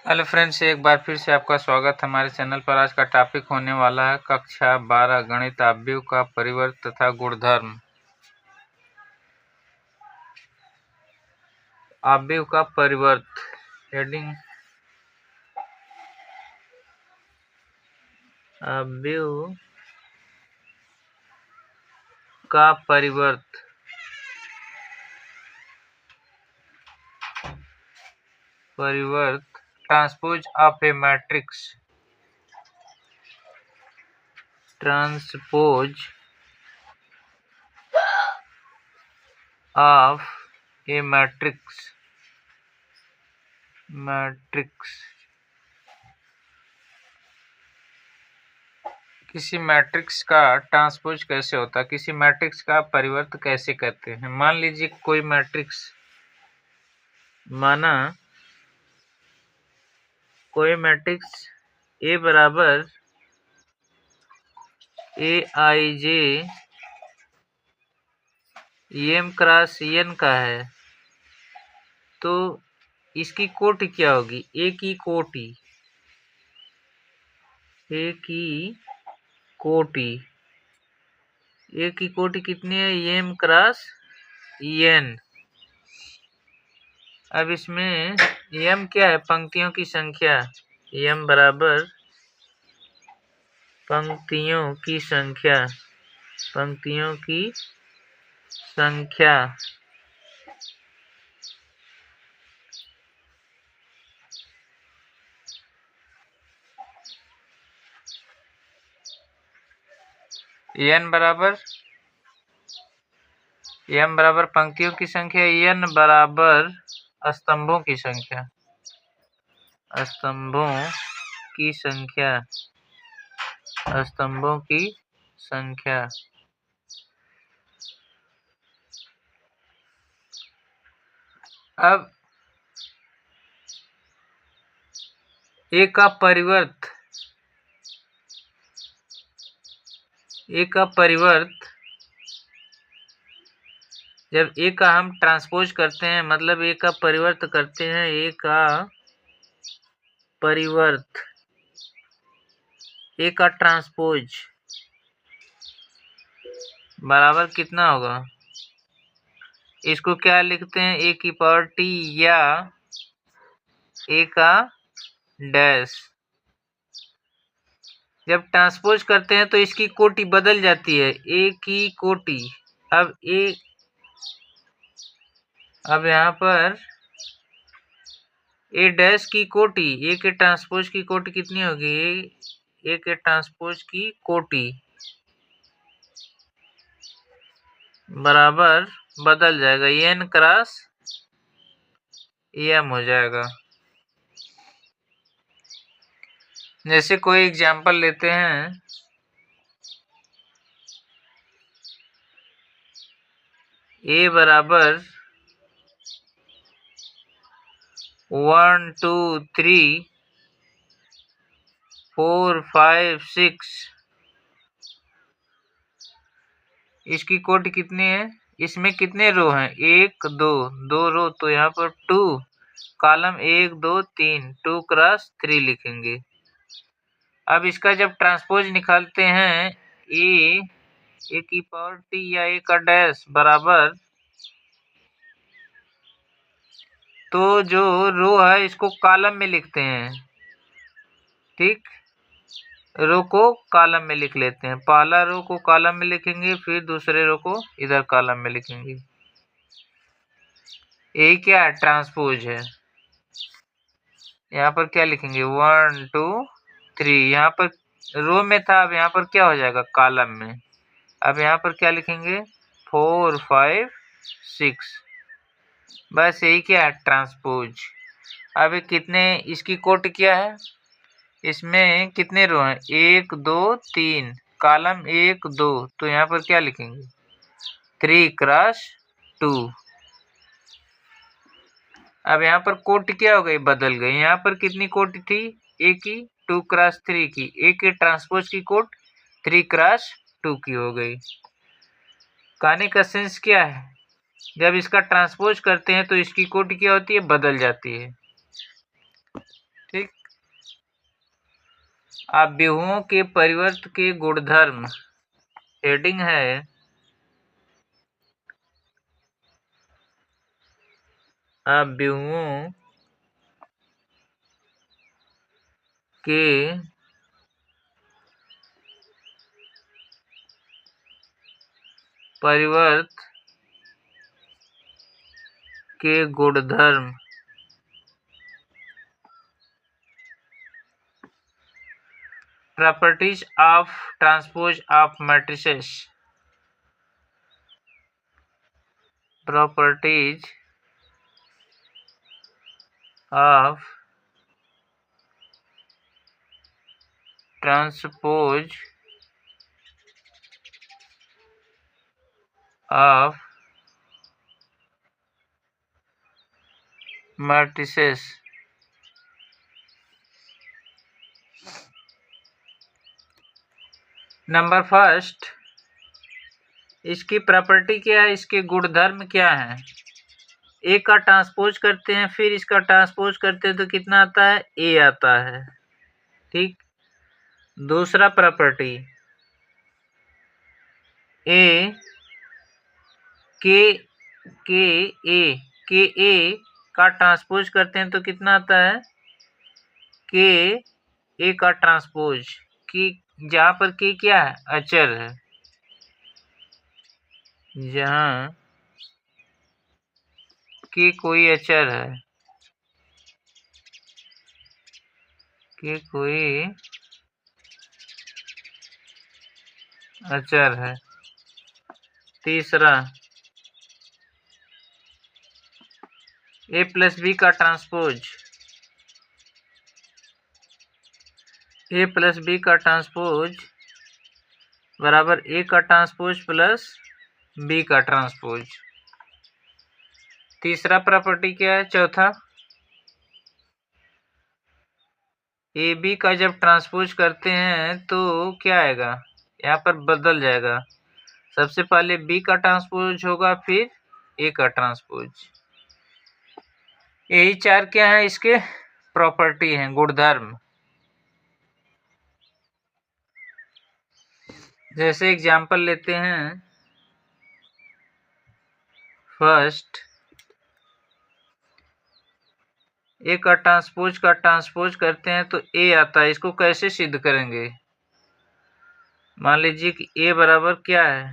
Hello friends, एक बार फिर से आपका स्वागत हमारे चैनल पर। आज का टॉपिक होने वाला है कक्षा 12 गणित अवयव का परिवर्त तथा गुणधर्म। अवयव का परिवर्त हेडिंग अवयव का परिवर्त ट्रांसपोज ऑफ ए मैट्रिक्स किसी मैट्रिक्स का ट्रांसपोज कैसे होता है, किसी मैट्रिक्स का परिवर्त कैसे करते हैं। मान लीजिए कोई मैट्रिक्स, माना कोई मैट्रिक्स ए बराबर AIJ M क्रॉस N का है, तो इसकी कोटि क्या होगी? ए की कोटि कितनी है? M cross N। अब इसमें M क्या है? पंक्तियों की संख्या। M बराबर पंक्तियों की संख्या n बराबर पंक्तियों की संख्या, n बराबर स्तंभों की संख्या। अब ए का परिवर्त जब ए का हम ट्रांसपोज करते हैं, मतलब ए का परिवर्त करते हैं, ए का ट्रांसपोज बराबर कितना होगा? इसको क्या लिखते हैं? ए की पावर टी या ए का डैश। जब ट्रांसपोज करते हैं तो इसकी कोटि बदल जाती है, ए की कोटि। अब यहाँ पर ए डैश की कोटि, ए के ट्रांसपोज की कोटि कितनी होगी? ए के ट्रांसपोज की कोटि बराबर बदल जाएगा, n क्रॉस m हो जाएगा। जैसे कोई एग्जांपल लेते हैं, a बराबर 1 2 3 4 5 6, इसकी कोटि कितनी है? इसमें कितने रो हैं? 1 2 रो, तो यहाँ पर 2 कॉलम 1 2 3 2 क्रॉस 3 लिखेंगे। अब इसका जब ट्रांसपोज निकालते हैं, ए की पावर टी या ए का डैश बराबर, तो जो रो है इसको कॉलम में लिखते हैं, ठीक। रो को कॉलम में लिख लेते हैं। पहला रो को कॉलम में लिखेंगे, फिर दूसरे रो को इधर कॉलम में लिखेंगे। यही क्या है? ट्रांसपोज है। यहाँ पर क्या लिखेंगे? 1 2 3, यहाँ पर रो में था, अब यहाँ पर क्या हो जाएगा? कॉलम में। अब यहाँ पर क्या लिखेंगे? 4 5 6। बस यही क्या है? ट्रांसपोज। अब कितने, इसकी कोटि क्या है? इसमें कितने रो हैं? 1 2 3, कॉलम 1 2, तो यहाँ पर क्या लिखेंगे? 3 क्रॉस 2। अब यहाँ पर कोटि क्या हो गई? बदल गई। यहाँ पर कितनी कोटि थी? ए की 2 क्रॉस 3 की, ए के ट्रांसपोज की कोट 3 क्रॉस 2 की हो गई। कहने का सेंस क्या है? जब इसका ट्रांसपोज करते हैं तो इसकी कोटि क्या होती है? बदल जाती है। ठीक। अव्यूहों के परिवर्त के गुणधर्म, हेडिंग है अव्यूहों के परिवर्त के गुणधर्म। Properties of transpose of matrices. Properties of transpose of matrices. Number first, इसकी प्रॉपर्टी क्या है, इसके गुणधर्म क्या है। ए का ट्रांसपोज करते हैं, फिर इसका ट्रांसपोज करते हैं तो कितना आता है, ए आता है। ठीक। दूसरा प्रॉपर्टी, ए के ए का ट्रांसपोज करते हैं तो कितना आता है, के ए का ट्रांसपोज, की जहां पर के क्या है, अचर है, जहां के कोई अचर है, के कोई अचर है। तीसरा, ए प्लस बी का ट्रांसपोज, ए प्लस बी का ट्रांसपोज बराबर ए का ट्रांसपोज प्लस बी का ट्रांसपोज। तीसरा प्रॉपर्टी क्या है, चौथा, ए बी का जब ट्रांसपोज करते हैं तो क्या आएगा, यहाँ पर बदल जाएगा। सबसे पहले बी का ट्रांसपोज होगा, फिर ए का ट्रांसपोज। यही चार क्या है, इसके प्रॉपर्टी हैं, गुणधर्म। जैसे एग्जांपल लेते हैं, फर्स्ट, ए का ट्रांसपोज करते हैं तो ए आता है। इसको कैसे सिद्ध करेंगे, मान लीजिए कि ए बराबर क्या है,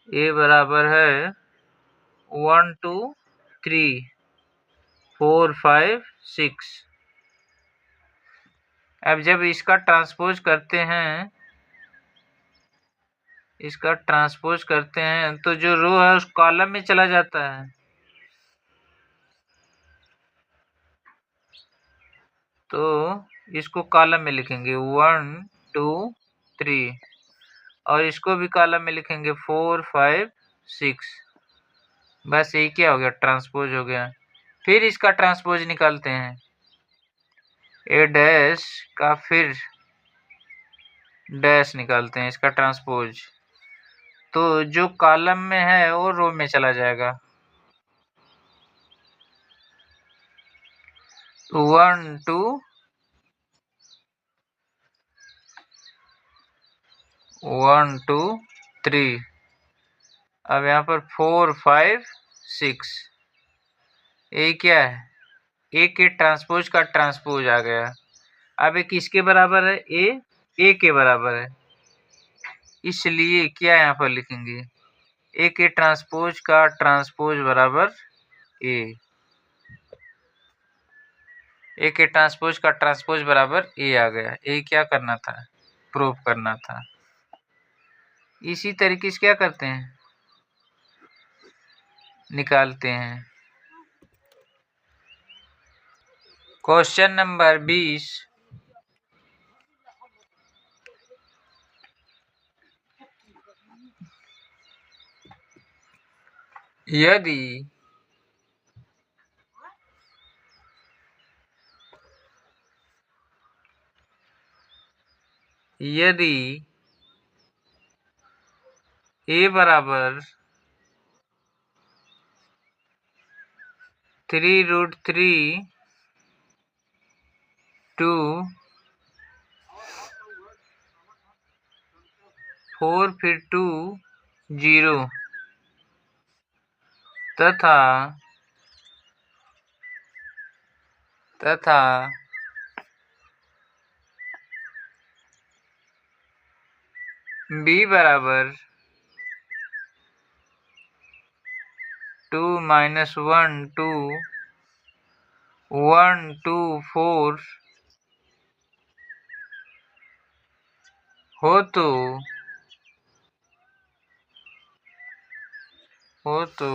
ए बराबर है 1 2 3 4 5 6। अब जब इसका ट्रांसपोज करते हैं, इसका ट्रांसपोज करते हैं तो जो रो है उस कॉलम में चला जाता है। तो इसको कॉलम में लिखेंगे 1 2 3, और इसको भी कॉलम में लिखेंगे 4 5 6। बस यही क्या हो गया, ट्रांसपोज हो गया। फिर इसका ट्रांसपोज निकालते हैं, ए डैश का फिर डैश निकालते हैं, इसका ट्रांसपोज, तो जो कॉलम में है वो रो में चला जाएगा। 1 2 1 2 3, अब यहाँ पर 4 5 6, ये क्या है, ए के ट्रांसपोज का ट्रांसपोज आ गया। अब ये किसके बराबर है, ए के बराबर है, इसलिए क्या यहाँ पर लिखेंगे, ए के ट्रांसपोज का ट्रांसपोज बराबर ए, ए के ट्रांसपोज का ट्रांसपोज बराबर ए आ गया। ए क्या करना था, प्रूव करना था। इसी तरीके से क्या करते हैं, निकालते हैं। क्वेश्चन नंबर 20, यदि ए बराबर 3√3 2 4 फिर 2 0 तथा b बराबर 2 -1 2 1 2 4 हो तो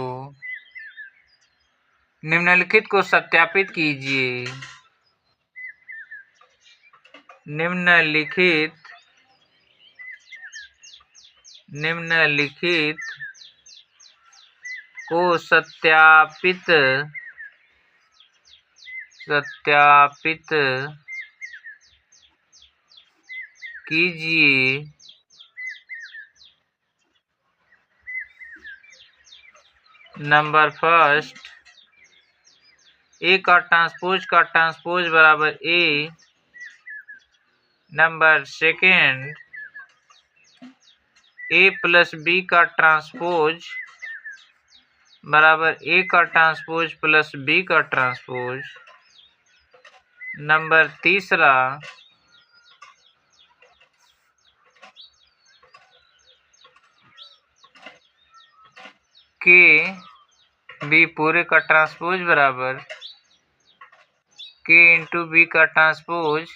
निम्नलिखित को सत्यापित कीजिए। निम्नलिखित को सत्यापित कीजिए। नंबर फर्स्ट, ए का ट्रांसपोज बराबर ए। नंबर सेकेंड, ए प्लस बी का ट्रांसपोज बराबर ए का ट्रांसपोज प्लस बी का ट्रांसपोज। नंबर तीसरा, के बी पूरे का ट्रांसपोज बराबर के इंटू बी का ट्रांसपोज,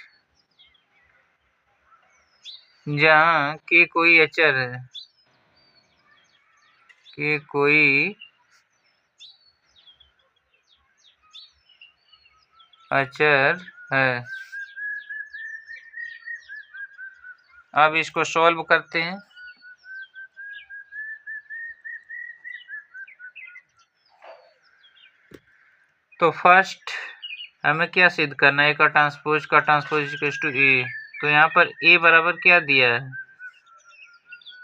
जहाँ के कोई अचर है, है। अब इसको सॉल्व करते हैं। तो फर्स्ट हमें क्या सिद्ध करना है, ए का ट्रांसपोज इक्वल्स टू ए। तो यहाँ पर ए बराबर क्या दिया है,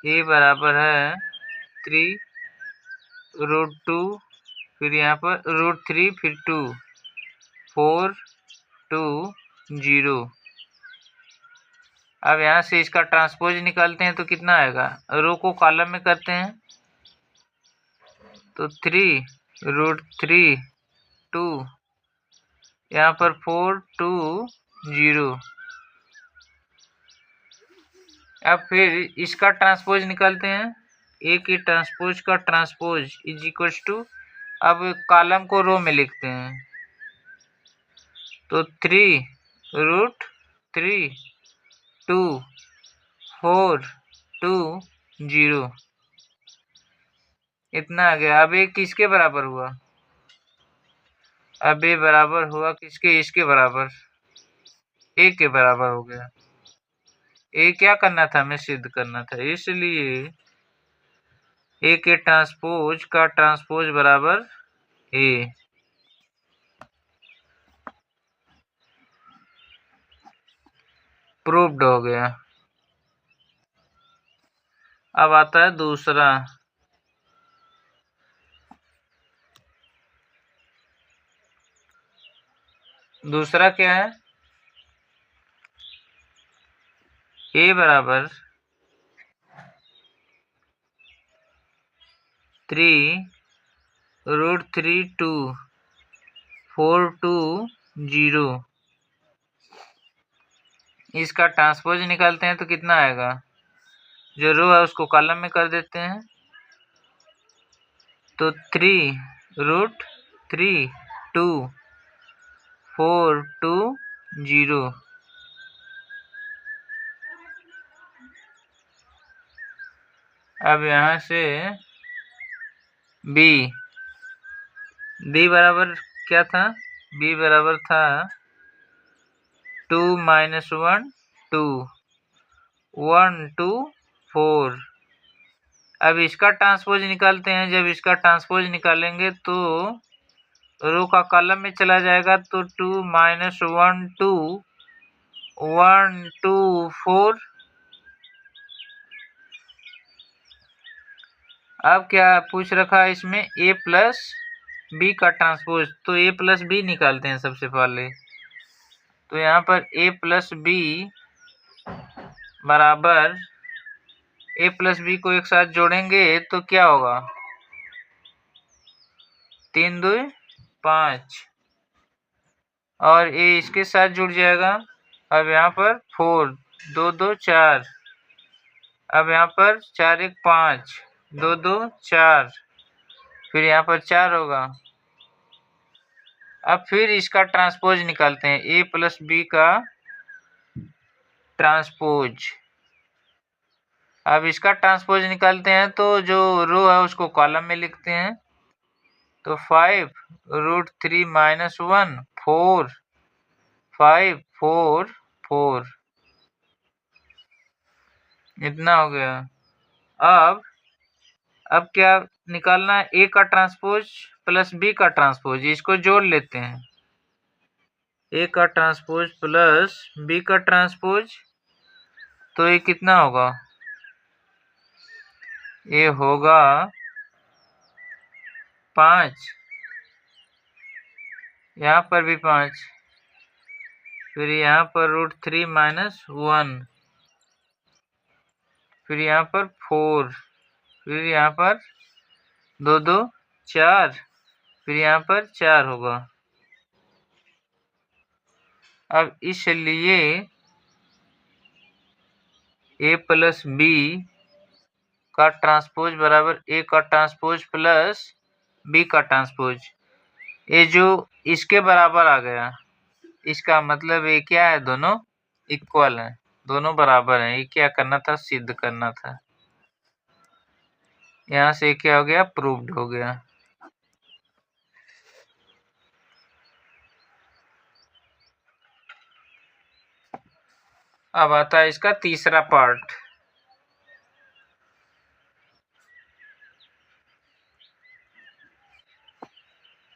ए बराबर है 3√2, फिर यहाँ पर √3 फिर 2 4 2 0। अब यहाँ से इसका ट्रांसपोज निकालते हैं तो कितना आएगा, रो को कॉलम में करते हैं तो 3√3 2, यहाँ पर 4 2 0। अब फिर इसका ट्रांसपोज निकालते हैं, ए की ट्रांसपोज का ट्रांसपोज इज इक्वल टू, अब कॉलम को रो में लिखते हैं तो 3√3 2 4 2 0 इतना आ गया। अब ए किसके बराबर हुआ, अब ए बराबर हुआ किसके, इसके बराबर, ए के बराबर हो गया। ए क्या करना था, हमें सिद्ध करना था, इसलिए ए के ट्रांसपोज का ट्रांसपोज बराबर ए। प्रूव्ड हो गया। अब आता है दूसरा। दूसरा क्या है, ए बराबर 3√3 2 4 2 0। इसका ट्रांसपोज निकालते हैं तो कितना आएगा, जो रो है उसको कॉलम में कर देते हैं तो 3√3 2 4 2 0। अब यहाँ से बी बराबर क्या था, बी बराबर था 2 -1 2 1 2 4। अब इसका ट्रांसपोज निकालते हैं, जब इसका ट्रांसपोज निकालेंगे तो रो का कॉलम में चला जाएगा तो 2 -1 2 1 2 4। अब क्या पूछ रखा है इसमें, ए प्लस बी का ट्रांसपोज, तो ए प्लस बी निकालते हैं सबसे पहले तो यहाँ पर a प्लस बी बराबर a प्लस बी को एक साथ जोड़ेंगे तो क्या होगा, 3 2 5 और a इसके साथ जुड़ जाएगा। अब यहाँ पर 4 2 2 4, अब यहाँ पर 4 1 5 2 2 4, फिर यहाँ पर 4 होगा। अब फिर इसका ट्रांसपोज निकालते हैं, a प्लस बी का ट्रांसपोज। अब इसका ट्रांसपोज निकालते हैं तो जो रो है उसको कॉलम में लिखते हैं। तो 5 √3 - 1 4 5 4 4, इतना हो गया। अब क्या निकालना है, a का ट्रांसपोज प्लस b का ट्रांसपोज, इसको जोड़ लेते हैं। a का ट्रांसपोज प्लस b का ट्रांसपोज, तो ये कितना होगा, ये होगा 5, यहाँ पर भी 5, फिर यहाँ पर √3 - 1, फिर यहाँ पर 4, फिर यहाँ पर 2 2 4, फिर यहाँ पर 4 होगा। अब इसलिए a प्लस बी का ट्रांसपोज बराबर a का ट्रांसपोज प्लस b का ट्रांसपोज, ये जो इसके बराबर आ गया, इसका मतलब ये क्या है, दोनों इक्वल हैं, दोनों बराबर हैं। ये क्या करना था, सिद्ध करना था। यहाँ से क्या हो गया, प्रूव्ड हो गया। अब आता है इसका तीसरा पार्ट।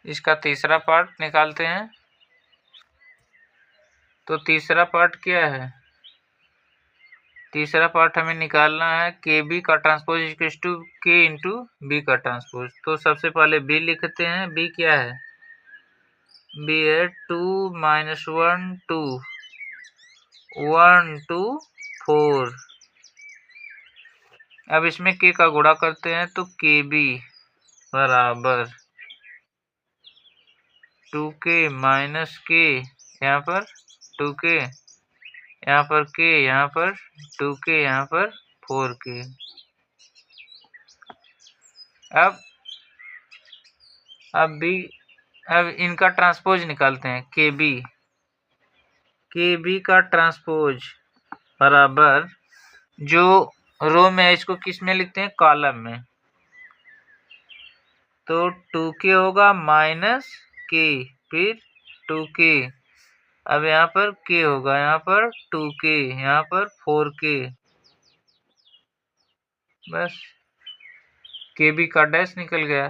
इसका तीसरा पार्ट निकालते हैं। तो तीसरा पार्ट क्या है, तीसरा पार्ट हमें निकालना है के बी का ट्रांसपोज इक्वल्स टू के इंटू बी का ट्रांसपोज। तो सबसे पहले बी लिखते हैं। बी क्या है, बी है 2 - 1 2 1 2 4। अब इसमें के का गुणा करते हैं तो के बी बराबर 2k माइनस के, यहाँ पर 2k, यहाँ पर k, यहाँ पर 2k, यहाँ पर 4k। अब इनका ट्रांसपोज निकालते हैं। के बी का ट्रांसपोज बराबर, जो रो में है इसको किस में लिखते हैं, कॉलम में। तो 2k होगा माइनस के, फिर 2k, अब यहाँ पर k होगा, यहाँ पर 2k, यहाँ पर 4k। बस के बी का डैश निकल गया।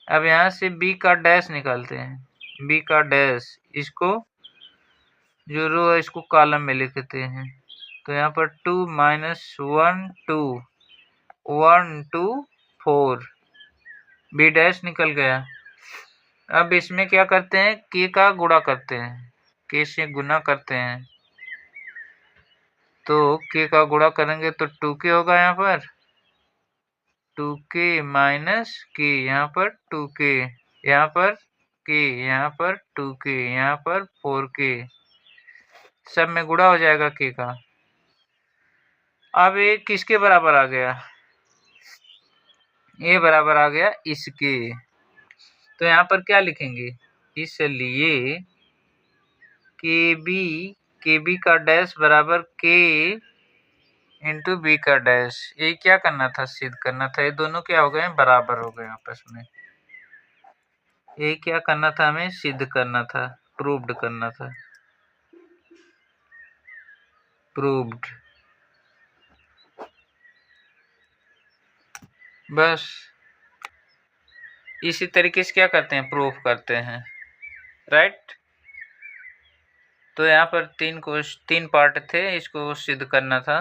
अब यहाँ से b का डैश निकालते हैं। b का डैश, इसको जो रो है इसको कॉलम में लिखते हैं। तो यहाँ पर 2 - 1 2 1 2 4, b डैश निकल गया। अब इसमें क्या करते हैं, k का गुणा करते हैं, k से गुना करते हैं। तो k का गुणा करेंगे तो 2k होगा, यहाँ पर 2k माइनस k, यहाँ पर 2k, यहाँ पर k, यहाँ पर 2k, यहाँ पर 4k, सब में गुणा हो जाएगा k का। अब ये किसके बराबर आ गया, ये बराबर आ गया इसके। तो यहाँ पर क्या लिखेंगे, इसलिए के बी का डैश बराबर k इंटू बी का डैश। ये क्या करना था, सिद्ध करना था। ये दोनों क्या हो गए, बराबर हो गए आपस में। ये क्या करना था, हमें सिद्ध करना था, प्रूव्ड करना था, प्रूव्ड। बस इसी तरीके से क्या करते हैं, प्रूफ करते हैं, राइट। तो यहाँ पर तीन पार्ट थे, इसको सिद्ध करना था।